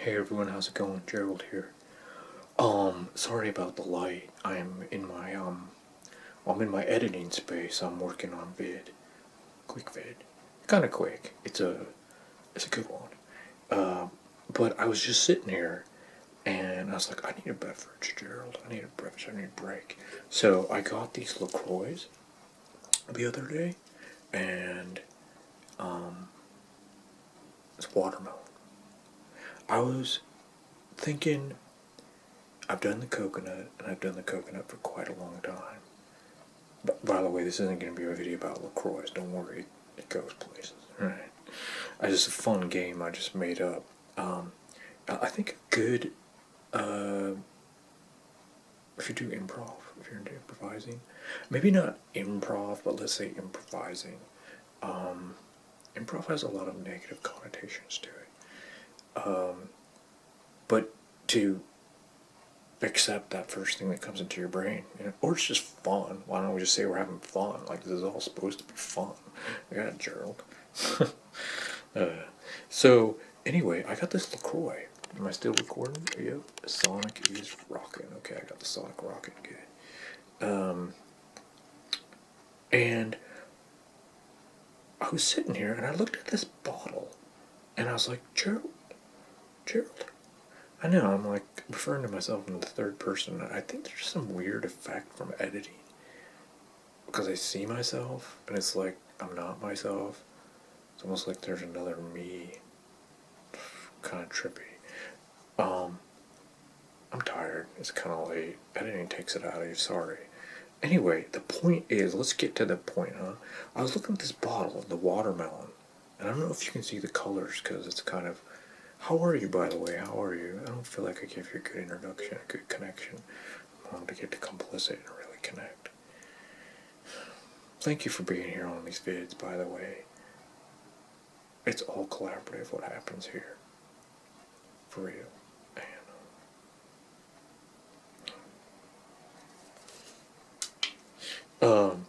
Hey everyone, how's it going? Gerald here. Sorry about the light. I'm in my editing space. I'm working on quick vid, kind of quick. It's a good one. But I was just sitting here, and I was like, I need a beverage, Gerald. I need a beverage. I need a break. So I got these lecroix the other day, and it's watermelon. I was thinking I've done the coconut, and I've done the coconut for quite a long time. But by the way, this isn't going to be a video about lecroix. Don't worry, it goes places. Right? It's just a fun game I just made up. I think a good, if you do improv, if you're into improvising, maybe not improv, but let's say improvising. Improv has a lot of negative connotations to it. But to accept that first thing that comes into your brain, or it's just fun. Why don't we just say we're having fun? Like, this is all supposed to be fun. Yeah, Gerald. So anyway, I got this LaCroix. Am I still recording? Yep. Sonic is rocking. Okay, I got the Sonic rocking good. And I was sitting here and I looked at this bottle, and I was like, Gerald. I know, I'm like referring to myself in the third person. I think there's some weird effect from editing, because I see myself and it's like I'm not myself. It's almost like there's another me. Kind of trippy. I'm tired. It's kind of late. Editing takes it out of you. Sorry. Anyway, the point is, let's get to the point, huh? I was looking at this bottle, the watermelon, and I don't know if you can see the colors because it's kind of. How are you, by the way? How are you? I don't feel like I gave you a good introduction, a good connection. I wanted to get to complicit and really connect. Thank you for being here on these vids, by the way. It's all collaborative what happens here. For real. And,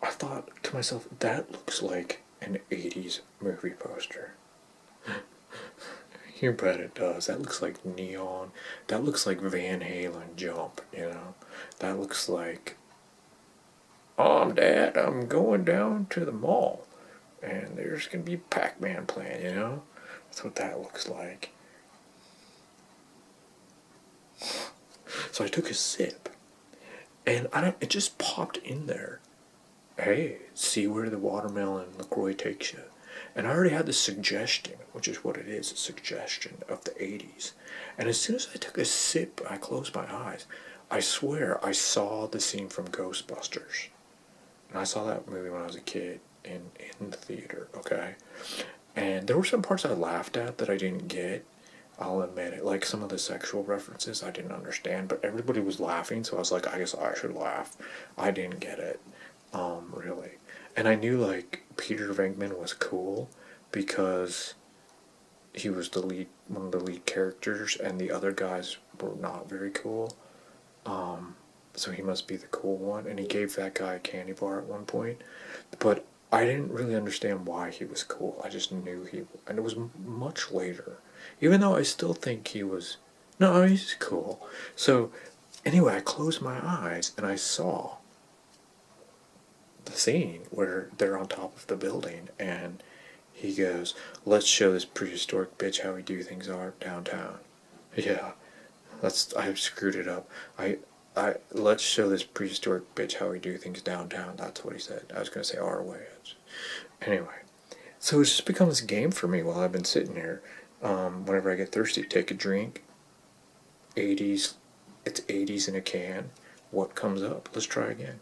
I thought to myself, that looks like an 80s movie poster. You bet it does. That looks like neon. That looks like Van Halen Jump, That looks like, Dad, I'm going down to the mall, and there's going to be Pac-Man playing, That's what that looks like. So I took a sip, and it just popped in there. Hey, see where the watermelon LaCroix takes you. And I already had the suggestion, which is what it is, a suggestion of the 80s. And as soon as I took a sip, I closed my eyes. I swear I saw the scene from Ghostbusters. And I saw that movie when I was a kid in the theater, okay? And there were some parts I laughed at that I didn't get. I'll admit it. Like some of the sexual references I didn't understand, but everybody was laughing, so I was like, I guess I should laugh. I didn't get it, really. And I knew, like, Peter Venkman was cool because he was one of the lead characters, and the other guys were not very cool. So he must be the cool one, and he gave that guy a candy bar at one point. But I didn't really understand why he was cool. I just knew and it was much later. Even though I still think he was, no, he's cool. So, anyway, I closed my eyes, and I saw the scene where they're on top of the building, and he goes, let's show this prehistoric bitch how we do things are downtown. Yeah, I screwed it up. Let's show this prehistoric bitch how we do things downtown. That's what he said. I was going to say our way. Anyway, so it's just become this game for me while I've been sitting here. Whenever I get thirsty, take a drink. 80s, it's 80s in a can. What comes up? Let's try again.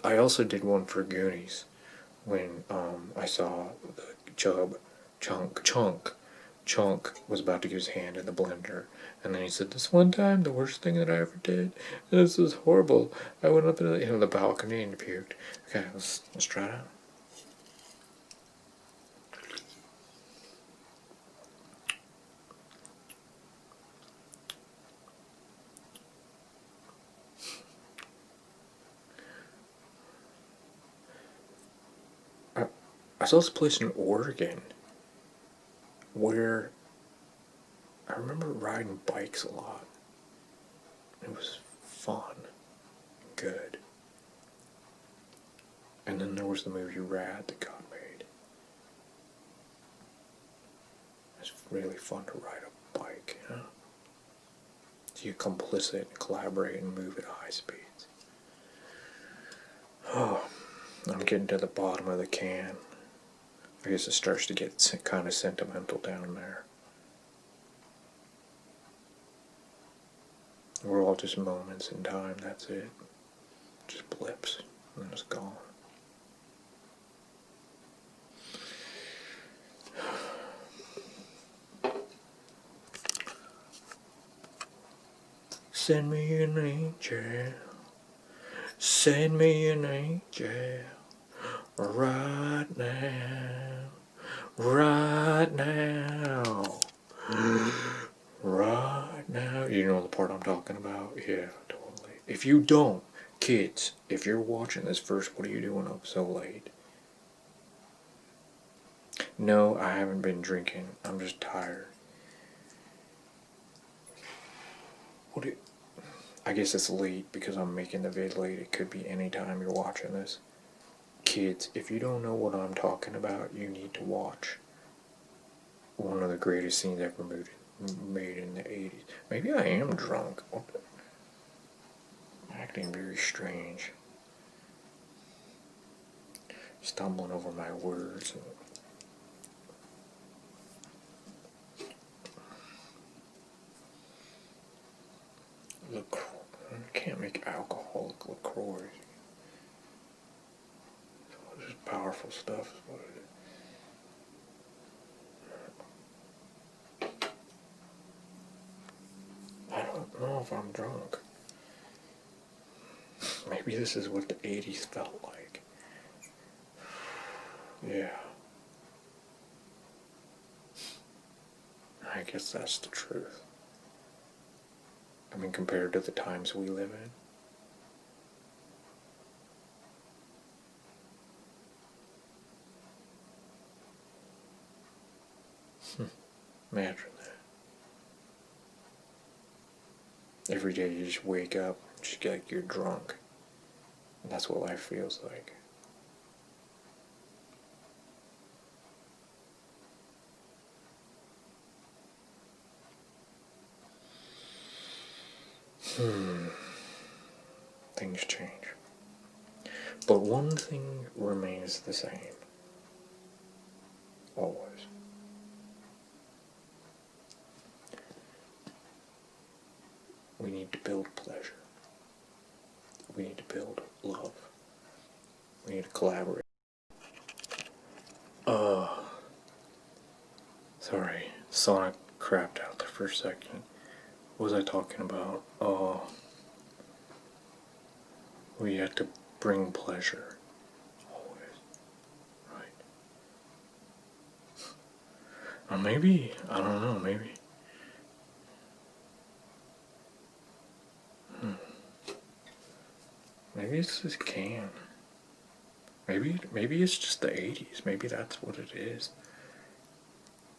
I also did one for Goonies when I saw the Chunk was about to get his hand in the blender, and then he said, this one time, the worst thing that I ever did, this was horrible. I went up to the balcony and puked. Okay, let's try it out. I saw this place in Oregon where I remember riding bikes a lot. It was fun, good. And then there was the movie Rad that got made. It's really fun to ride a bike, you know? So you complicit and collaborate and move at high speeds. Oh, I'm getting to the bottom of the can. I guess it starts to get kind of sentimental down there. We're all just moments in time, that's it. Just blips, and then it's gone. Send me an angel, send me an angel, right now, right now, right now. You know the part I'm talking about? Yeah, totally. If you don't, kids, if you're watching this first, what are you doing up so late? No, I haven't been drinking. I'm just tired. What do you, I guess it's late because I'm making the vid late. It could be any time you're watching this. Kids, if you don't know what I'm talking about, you need to watch one of the greatest scenes ever made in the 80s. Maybe I am drunk. I'm acting very strange. Stumbling over my words. LaCroix. You can't make alcoholic LaCroix. It's just powerful stuff is what it is. I don't know if I'm drunk. Maybe this is what the 80s felt like. Yeah. I guess that's the truth. I mean, compared to the times we live in. Imagine that. Every day you just wake up, just like you're drunk. And that's what life feels like. Things change. But one thing remains the same. Always. We need to build pleasure. We need to build love. We need to collaborate. Sorry. Sonic crapped out there for a second. What was I talking about? We have to bring pleasure. Always. Right. Or maybe, I don't know, maybe. Maybe it's this can. Maybe it's just the 80s. Maybe that's what it is.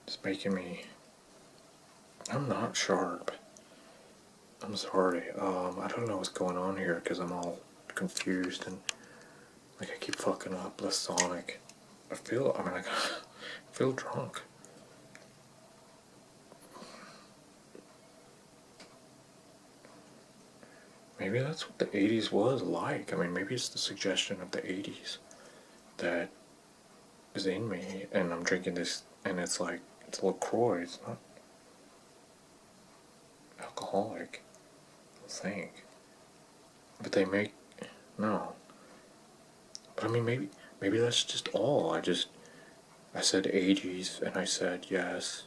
It's making me... I'm not sharp. I'm sorry. I don't know what's going on here because I'm all confused and like I keep fucking up the Sonic. I feel drunk. Maybe that's what the 80s was like. I mean, maybe it's the suggestion of the 80s that is in me, and I'm drinking this, and it's like, it's LaCroix, it's not alcoholic, I think. But they make, no. But I mean, maybe that's just all. I said 80s, and I said yes,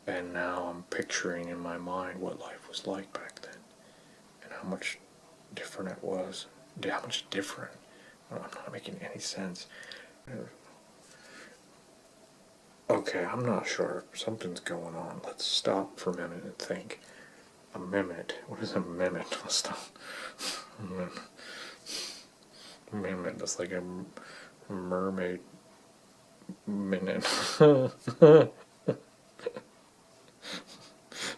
and now I'm picturing in my mind what life was like back then. How much different it was. How much different? I'm not making any sense. Okay, I'm not sure. Something's going on. Let's stop for a minute and think. A mimit. What is a mimit? Let's stop. A mimit. That's like a mermaid minute.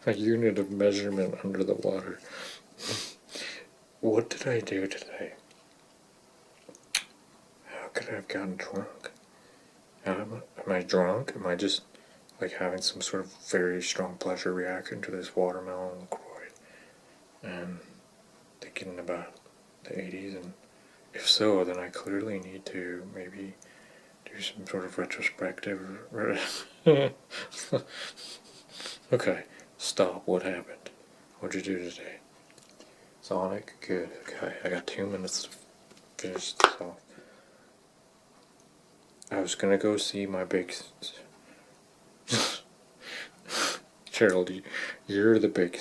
a unit of measurement under the water. What did I do today? How could I have gotten drunk? Am I drunk? Am I just like having some sort of very strong pleasure reaction to this watermelon LaCroix and thinking about the 80s? And if so, then I clearly need to maybe do some sort of retrospective. Okay, stop. What happened? What'd you do today? Sonic? Good. Okay, I got 2 minutes to finish this off. I was gonna go see my big... Gerald, you're the big...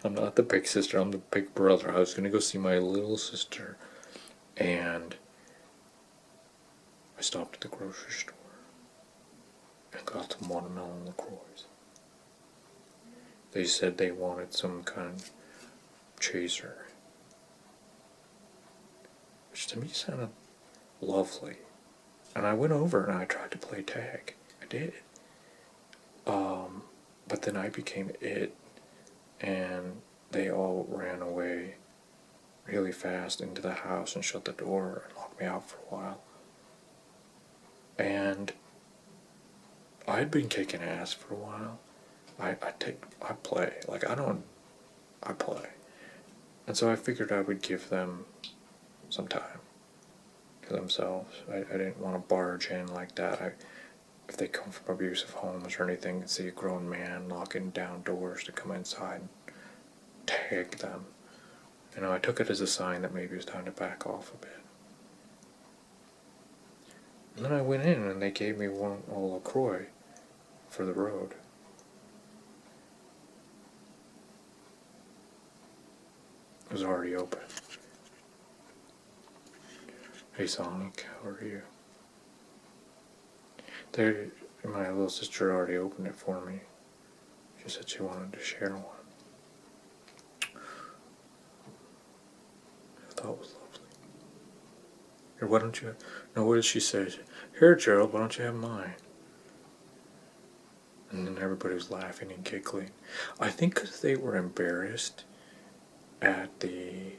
I'm not the big sister, I'm the big brother. I was gonna go see my little sister, and I stopped at the grocery store and got some watermelon LaCroix. They said they wanted some kind of chaser, which to me sounded lovely. And I went over and I tried to play tag. I did. But then I became it, and they all ran away really fast into the house and shut the door and locked me out for a while. And I'd been kicking ass for a while. I play. Like, I play. And so I figured I would give them some time to themselves. I didn't want to barge in like that. If they come from abusive homes or anything, see a grown man knocking down doors to come inside and tag them. You know, I took it as a sign that maybe it was time to back off a bit. And then I went in and they gave me one LaCroix for the road. It was already open. Hey Sonic, how are you? My little sister already opened it for me. She said she wanted to share one. I thought it was lovely. Here, why don't you... No, what did she say? Here, Gerald, why don't you have mine? And then everybody was laughing and giggling. I think because they were embarrassed at the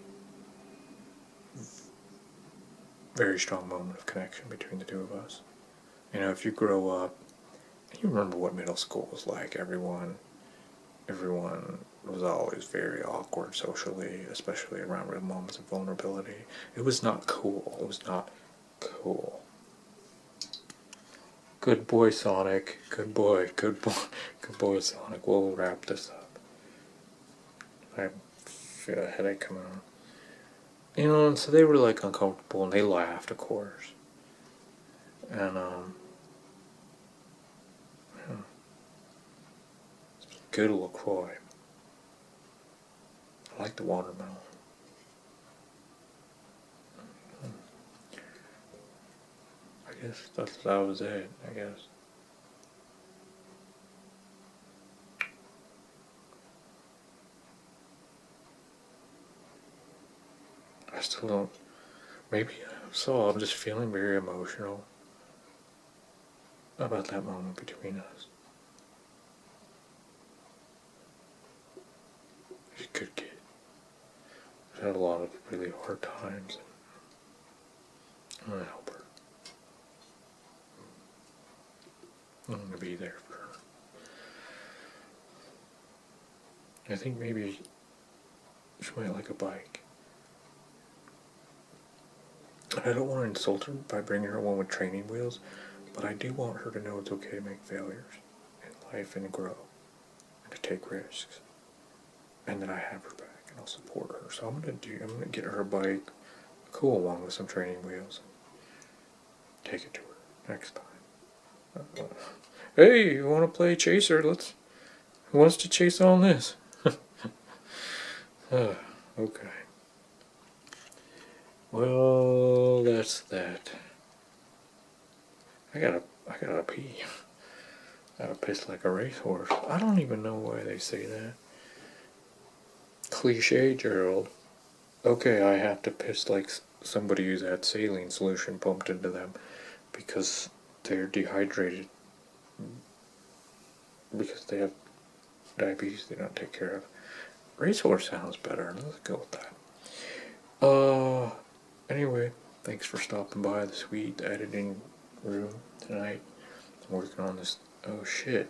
very strong moment of connection between the two of us. You know, if you grow up, you remember what middle school was like. Everyone was always very awkward socially, especially around real moments of vulnerability. It was not cool. It was not cool. Good boy, Sonic. Good boy. Good boy. Good boy, Sonic. We'll wrap this up. I feel a headache coming on. You know, and so they were like uncomfortable, and they laughed, of course. And good LaCroix. I like the watermelon. I guess that was it, I guess. I still don't... Maybe so. I'm just feeling very emotional about that moment between us. She's a good kid. She's had a lot of really hard times. I'm gonna help her. I'm gonna be there for her. I think maybe she might like a bike. I don't want to insult her by bringing her one with training wheels, but I do want her to know it's okay to make failures in life and grow and to take risks, and that I have her back and I'll support her. So I'm gonna get her a bike, a cool one with some training wheels, and take it to her next time. Hey, you want to play chaser? Who wants to chase on this? Okay. Well, that's that. I gotta pee. I gotta piss like a racehorse. I don't even know why they say that. Cliche, Gerald. Okay, I have to piss like somebody who's had saline solution pumped into them because they're dehydrated. Because they have diabetes they don't take care of. Racehorse sounds better. Let's go with that. Anyway, thanks for stopping by the sweet editing room tonight. I'm working on this. Oh shit.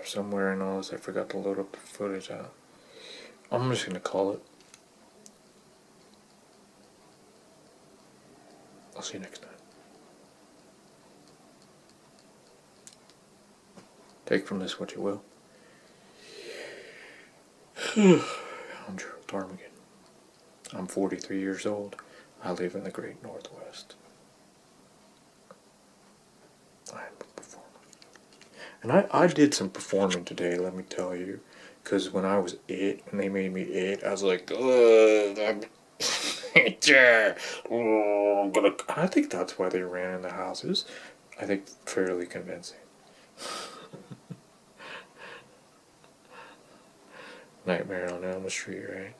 Somewhere in all this, I forgot to load up the footage. I'm just gonna call it. I'll see you next time. Take from this what you will. I'm Gerald Ptarmigan. I'm 43 years old. I live in the Great Northwest. I am a performer. And I did some performing today, let me tell you. Because when I was 8, and they made me 8, I was like, ugh, I think that's why they ran in the houses. I think fairly convincing. Nightmare on Elm Street, right?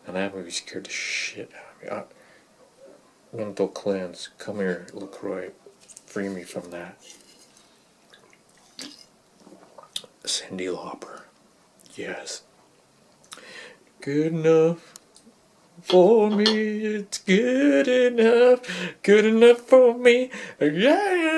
And that movie scared the shit out of me. Mental cleanse. Come here, LaCroix. Free me from that. Cyndi Lauper. Yes. Good enough for me. It's good enough. Good enough for me. Yeah.